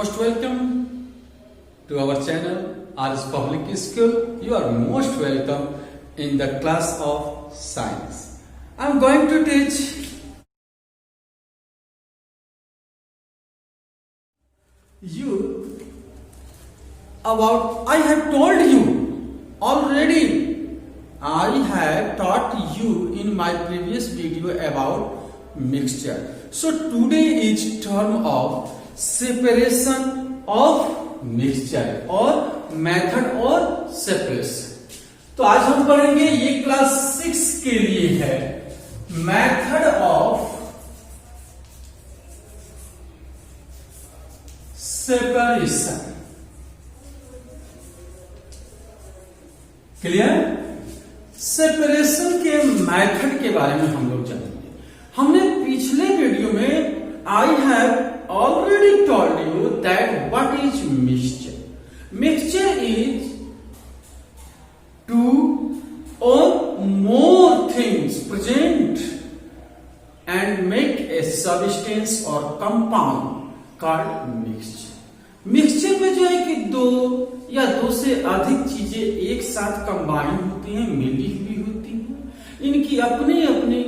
most welcome to our channel RS Public School. You are most welcome in the class of science. I am going to teach you about, I have told you already, I have taught you in my previous video about mixture. So today is term of separation of mixture और method और separation. तो आज हम पढ़ेंगे, ये class 6 के लिए है, method of separation. Clear? Separation के मेथड के बारे में हम लोग जानेंगे. हमने पिछले वीडियो में I have already told you that what is mixture. Mixture is two or more things present and make a substance or compound called mixture. Mixture में जो है कि दो या दो से अधिक चीजें एक साथ कंबाइन होती हैं, मिली हुई होती हैं. इनकी अपनी अपनी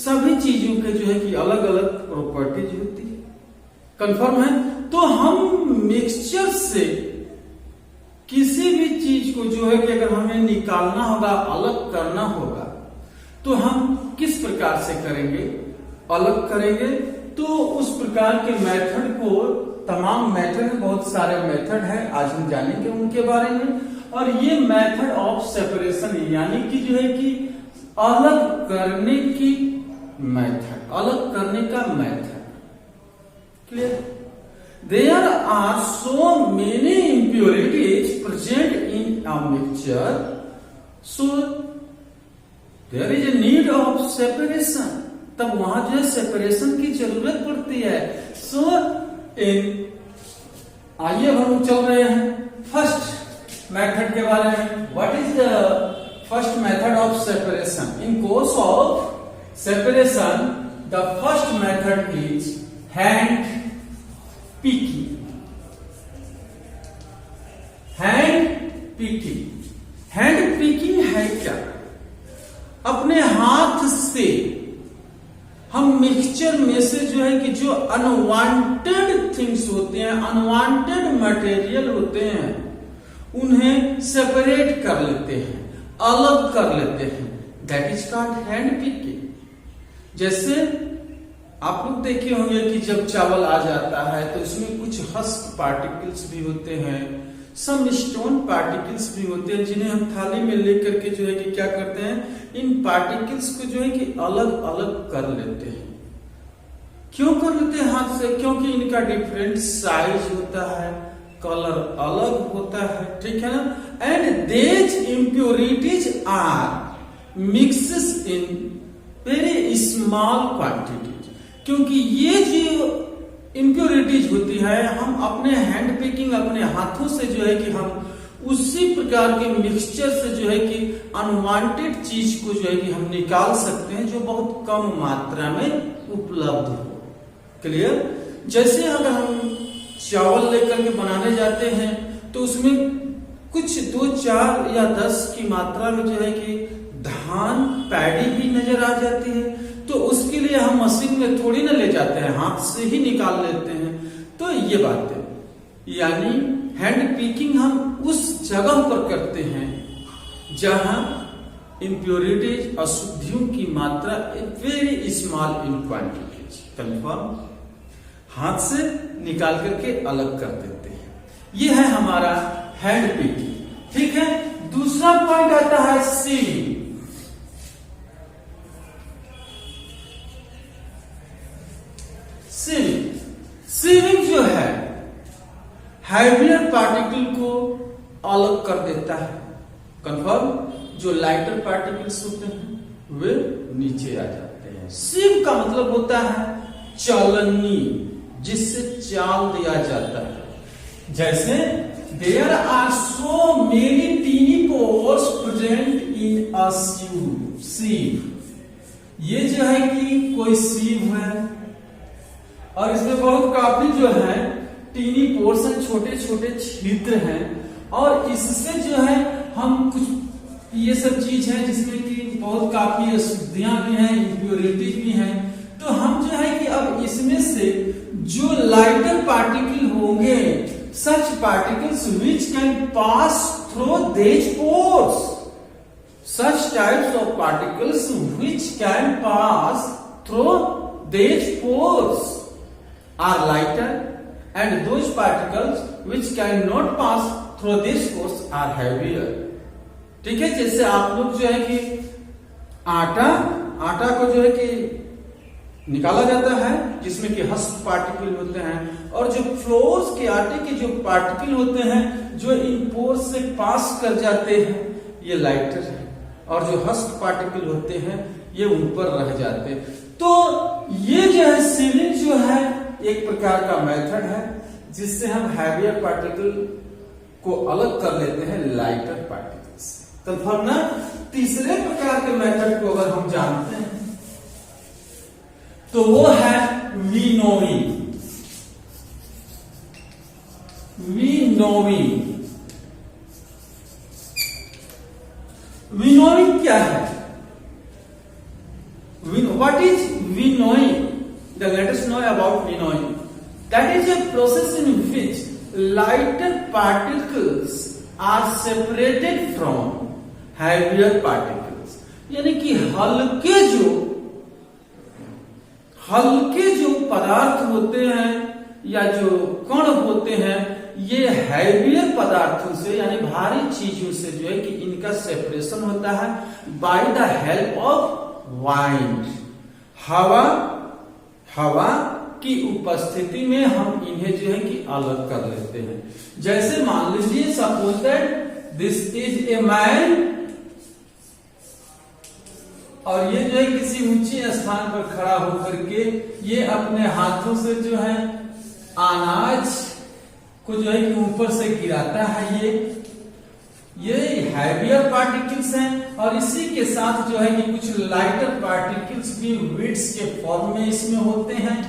सभी चीजों के जो है कि अलग अलग प्रॉपर्टीज होती है. कंफर्म है? तो हम मिक्सचर से किसी भी चीज को जो है कि अगर हमें निकालना होगा, अलग करना होगा, तो हम किस प्रकार से करेंगे? अलग करेंगे. तो उस प्रकार के मेथड को, तमाम मेथड, बहुत सारे मेथड है, आज हम जानेंगे उनके बारे में. और ये मेथड ऑफ सेपरेशन यानी कि जो है कि अलग करने की मेथड, अलग करने का method. Clear? There are so many impurities present in a mixture, so there is a need of separation. तब वहां जो है सेपरेशन की जरूरत पड़ती है. सो आइए हम चल रहे हैं फर्स्ट मेथड के बारे में. What is the first method of separation? In course of separation, the first method is hand picking. hand picking. hand picking है क्या? अपने हाथ से हम मिक्सचर में से जो है कि जो अनवांटेड थिंग्स होते हैं, अनवांटेड मटेरियल होते हैं, उन्हें सेपरेट कर लेते हैं, अलग कर लेते हैं. That is called hand picking. जैसे आप लोग देखे होंगे कि जब चावल आ जाता है तो इसमें कुछ हस्क पार्टिकल्स भी होते हैं, सम स्टोन पार्टिकल्स भी होते हैं, जिन्हें हम थाली में लेकर के जो है कि क्या करते हैं, इन पार्टिकल्स को जो है कि अलग अलग कर लेते हैं. क्यों कर लेते हैं हाथ से? क्योंकि इनका डिफरेंट साइज होता है, कलर अलग होता है. ठीक है ना? And these impurities are mixes in very small quantities. क्योंकि ये जो इम्प्योरिटीज होती है, हम अपने हैंड पिकिंग, अपने हाथों से जो है कि हम उसी प्रकार के मिक्सचर से जो है कि अनवांटेड चीज को जो है कि हम निकाल सकते हैं, जो बहुत कम मात्रा में उपलब्ध हो. क्लियर? जैसे अगर हम चावल लेकर के बनाने जाते हैं तो उसमें कुछ 2, 4 या 10 की मात्रा में जो है कि धान, पैडी भी नजर आ जाती है. तो उसके लिए हम मशीन में थोड़ी ना ले जाते हैं, हाथ से ही निकाल लेते हैं. तो ये बात है, यानी हैंड पिकिंग हम उस जगह पर करते हैं जहां इम्प्योरिटीज, अशुद्धियों की मात्रा very small in quantities. Confirm? हाथ से निकाल करके अलग कर देते हैं. ये है हमारा हैंड पिकिंग. ठीक है? दूसरा पॉइंट आता है सीविंग. सीविंग जो है हैवियर पार्टिकल को अलग कर देता है. कंफर्म? जो लाइटर पार्टिकल्स होते हैं वे नीचे आ जाते हैं. सीव का मतलब होता है चालनी, जिससे चाल दिया जाता है. जैसे there are so many tiny pores present in a sieve. ये जो है कि कोई सीव है और इसमें बहुत काफी जो है टीनी पोर्शन, छोटे छोटे छिद्र हैं, और इससे जो है हम कुछ ये सब चीज है जिसमें कि बहुत काफी अशुद्धियां भी हैं, इम्प्योरिटी भी हैं। तो हम जो है कि अब इसमें से जो लाइटर पार्टिकल होंगे, such particles which can pass through these pores, such types of particles which can pass through these pores are lighter, and those particles which cannot pass through these pores are heavier. ठीक है, जैसे आप लोग जो है कि आटा को जो है कि निकाला जाता है जिसमें कि हस्त पार्टिकल होते हैं, और जो फ्लोर्स के आटे के जो पार्टिकल होते हैं जो इन पोर्स से पास कर जाते हैं, ये लाइटर है, और जो हस्त पार्टिकल होते हैं ये ऊपर रह जाते हैं। तो ये जो है सीलिंग जो है एक प्रकार का मेथड है जिससे हम हैवियर पार्टिकल को अलग कर लेते हैं लाइटर पार्टिकल से। कंफर्म ना? तीसरे प्रकार के मेथड को अगर हम जानते हैं तो वो है विनोइंग। विनोइंग क्या है? What is winnowing? Let us know about winnowing. That is a process in which lighter particles are separated from heavier particles. यानी कि हल्के जो पदार्थ होते हैं या जो कण होते हैं, ये हैवियर पदार्थों से यानी भारी चीजों से जो है कि इनका सेपरेशन होता है by the help of wind. हवा की उपस्थिति में हम इन्हें जो है कि अलग कर लेते हैं। जैसे मान लीजिए suppose that this is a man, और ये जो है किसी ऊंचे स्थान पर खड़ा होकर के ये अपने हाथों से जो है अनाज को जो है कि ऊपर से गिराता है। ये हैवियर पार्टिकल्स हैं, और इसी के साथ जो है कि कुछ लाइटर पार्टिकल्स भी वीड्स के फॉर्म में इसमें होते हैं।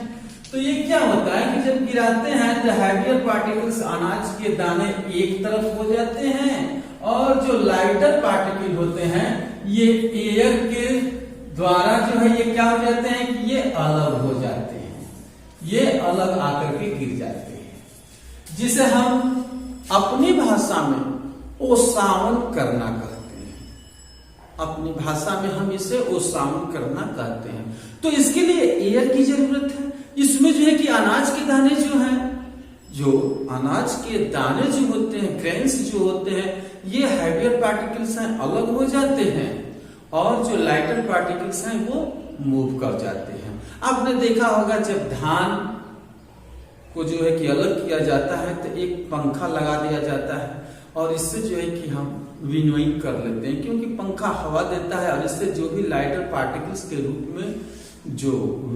तो ये क्या होता है कि जब गिराते हैं तो हैवियर पार्टिकल्स अनाज के दाने एक तरफ हो जाते हैं, और जो लाइटर पार्टिकल होते हैं ये एयर के द्वारा जो है ये क्या हो जाते हैं कि ये अलग हो जाते हैं, ये अलग आकर के गिर जाते हैं, जिसे हम अपनी भाषा में ओसावन करना कहते हैं। अपनी भाषा में हम इसे ओसावन करना कहते हैं। तो इसके लिए एयर की जरूरत है। इसमें जो है कि अनाज के दाने जो हैं, जो अनाज के दाने जो होते हैं, ग्रेन्स जो होते हैं, ये हैवियर पार्टिकल्स हैं, अलग हो जाते हैं, और जो लाइटर पार्टिकल्स हैं वो मूव कर जाते हैं। आपने देखा होगा जब धान को जो है कि अलग किया जाता है तो एक पंखा लगा दिया जाता है, और इससे जो है कि हम विनोइंग कर लेते हैं, क्योंकि पंखा हवा देता है, और इससे जो भी लाइटर पार्टिकल्स के रूप में जो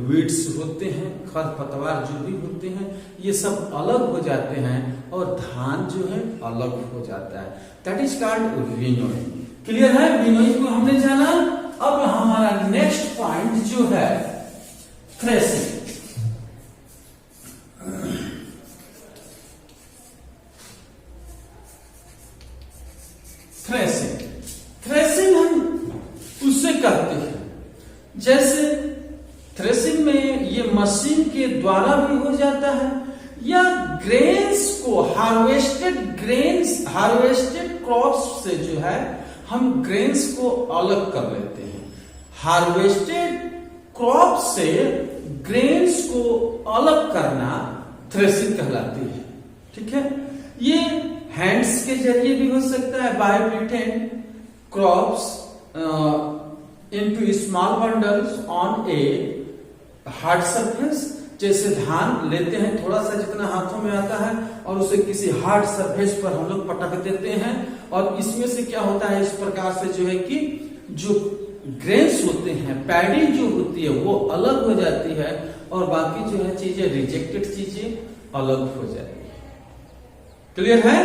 वीड्स होते हैं, खरपतवार जो भी होते हैं, ये सब अलग हो जाते हैं, और धान जो है अलग हो जाता है। That is called winnowing. Clear है? विनोइंग को हमने जाना। अब हमारा नेक्स्ट पॉइंट जो है थ्रेसिंग। थ्रेसिंग हम उससे कहते हैं, जैसे थ्रेसिंग में ये मशीन के द्वारा भी हो जाता है, या ग्रेन्स को हार्वेस्टेड क्रॉप्स से जो है हम ग्रेन्स को अलग कर लेते हैं। हार्वेस्टेड क्रॉप से ग्रेन्स को अलग करना थ्रेसिंग कहलाती है। ठीक है? ये हैंड्स के जरिए भी हो सकता है, bye beating crops into small bundles on a hard surface. जैसे धान लेते हैं, थोड़ा सा जितना हाथों में आता है, और उसे किसी हार्ड सरफेस पर हम लोग पटक देते हैं, और इसमें से क्या होता है, इस प्रकार से जो है कि जो ग्रेन्स होते हैं, पैडी जो होती है वो अलग हो जाती है, और बाकी जो है चीजें, रिजेक्टेड चीजें अलग हो जाती है। क्लियर है?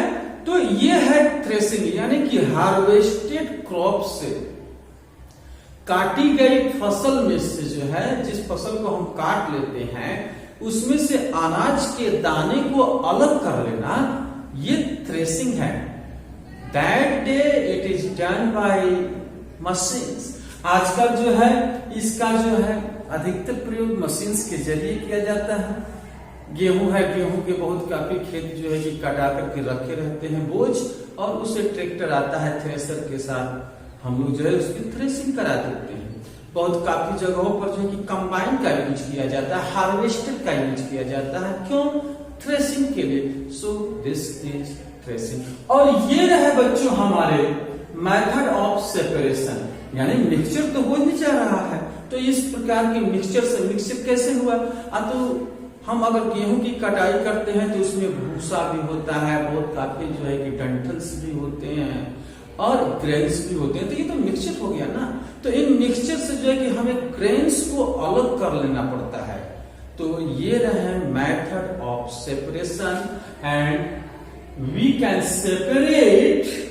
तो ये है थ्रेसिंग, यानी कि हार्वेस्टेड क्रॉप से, काटी गई फसल में से जो है, जिस फसल को हम काट लेते हैं, उसमें से अनाज के दाने को अलग कर लेना, ये थ्रेसिंग है। That day it is done by machines. आजकल जो है इसका जो है अधिकतर प्रयोग मशीन्स के जरिए किया जाता है। गेहूं है, गेहूं के बहुत काफी खेत जो है कि कटा करके रखे रहते हैं बोझ, और उसे ट्रैक्टर आता है थ्रेसर के साथ, हम लोग जो है उसकी थ्रेसिंग करा देते हैं। बहुत काफी जगहों पर जो है कि कंबाइन का यूज किया जाता है, हार्वेस्टर का यूज किया जाता है। क्यों? थ्रेसिंग के लिए। So this is threshing. और ये रहे बच्चों हमारे मेथड ऑफ सेपरेशन, यानी मिक्सचर तो हो नहीं जा रहा है, तो इस प्रकार के मिक्सचर से मिक्सचर कैसे हुआ? तो हम अगर गेहूं की कटाई करते हैं तो उसमें भूसा भी होता है, बहुत काफी जो है कि डंठल्स भी होते हैं और ग्रेन्स भी होते हैं, तो ये तो मिक्सचर हो गया ना। तो इन मिक्सचर से जो है कि हमें ग्रेन्स को अलग कर लेना पड़ता है। तो ये रहे method of separation, and we can separate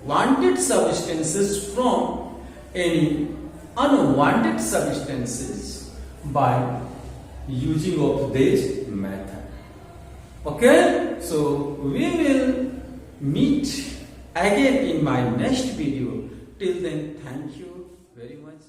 wanted substances from any unwanted substances by using of this method. Okay, so we will meet again in my next video. Till then, thank you very much.